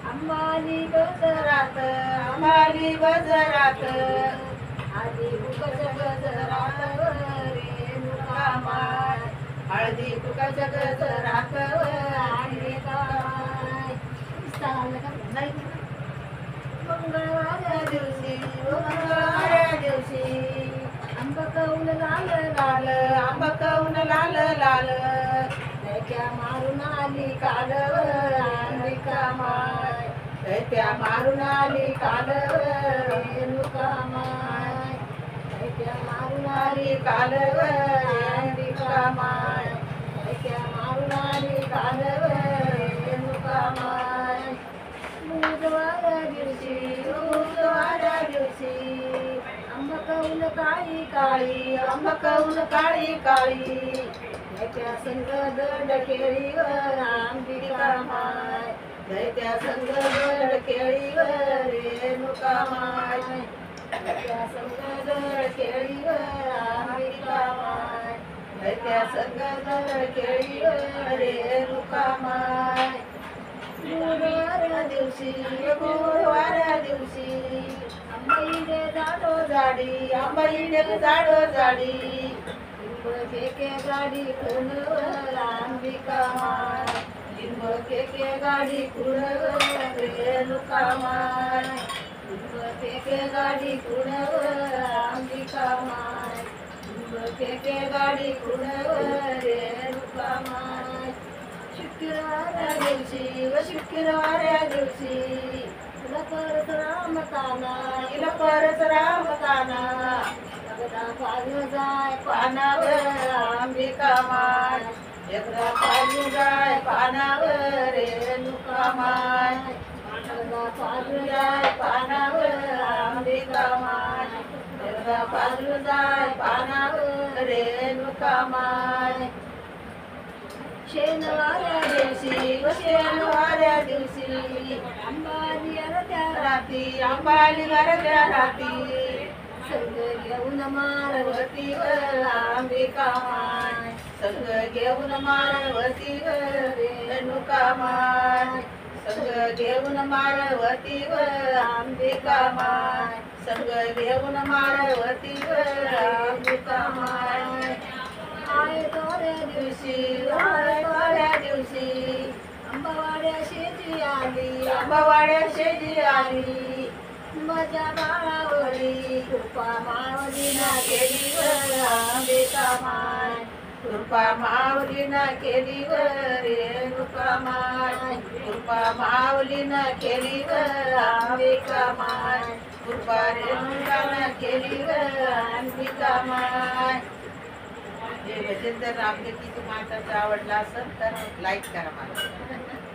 अंबाली गजरात अंबाली गजरात आधी कुकच्या गजरात रेणुका माय हळदी कुकाच्या गजरात आणि काय नाही मंगळवाऱ्या दिवशी मंगळवाऱ्या दिवशी आंब कौल लाल लाल आंब कौन लाल लाल त्या मारून आली काल अंबिका माय त्या मारून आली काल रेणुका माय त्या मारून आली काल अंबिका माय त्या मारून आली काल रेणुका माय बुधवाऱ्या दिवशी बुधवाऱ्या दिवशी आंब कौल काळी काळी आंब कौन काळी काळी त्या संग दंड केळीवर अंबिका माय दैत्या संग गड केळीवर रेणुका माय त्या संग दंड केळीवर अंबिका माय दैत्या संग गड केळीवर रेणुका माय बुधवाऱ्या दिवशी गुरुवाऱ्या दिवशी आंबाईले झाडो जाडी आंबाईने जाडो जाडी लिंब केके गाडी कोणवर अंबिका माय लिंब केके गाडी कुणवर रेणुका माय लिंब केके गाडी कोणवर अंबिका माय लिंब केके गाडी कुणवर रेणुका माय शुक्रवाऱ्या दिवशी व शुक्रवाऱ्या दिवशी तुला परत राम काना तिला परत राम काना एकदा पाहिलं जाय पानावर अंबिका माय एकदा पाणी जाय पानावर रेणुका माय एकदा पाहिलं जाय पानावर अंबिका माय एकदा पाजू जाय पानावर रेणुका माय शनिवाऱ्या दिवशी व शनिवाऱ्या दिवशी अंबाली त्या राती अंबाली वरद्या राती संग घेऊन मारवत पार्वतीवर अंबिका माय संग घेऊन मारवतीवर रेणुका माय संग घेऊन मारवतीवर अंबिका माय संग घेऊन मारवतीवर अंबिका माय आयतवाऱ्या दिवशी आळ्या दिवशी अंबावाड्या शेती आली अंबावाड्या शेजी आली माझ्या बाळावरी कृपा मावलीना केलीवर अंबिका माय कृपा माऊलीनं केलीवर रेणुका माय कृपा माऊलीनं केलीवर अंबिका माय कृपा रेणुकानं केलीवर अंबिका माय. हे भजन जर आपले की तुम्हाला आवडला असेल तर लाईक करा मला.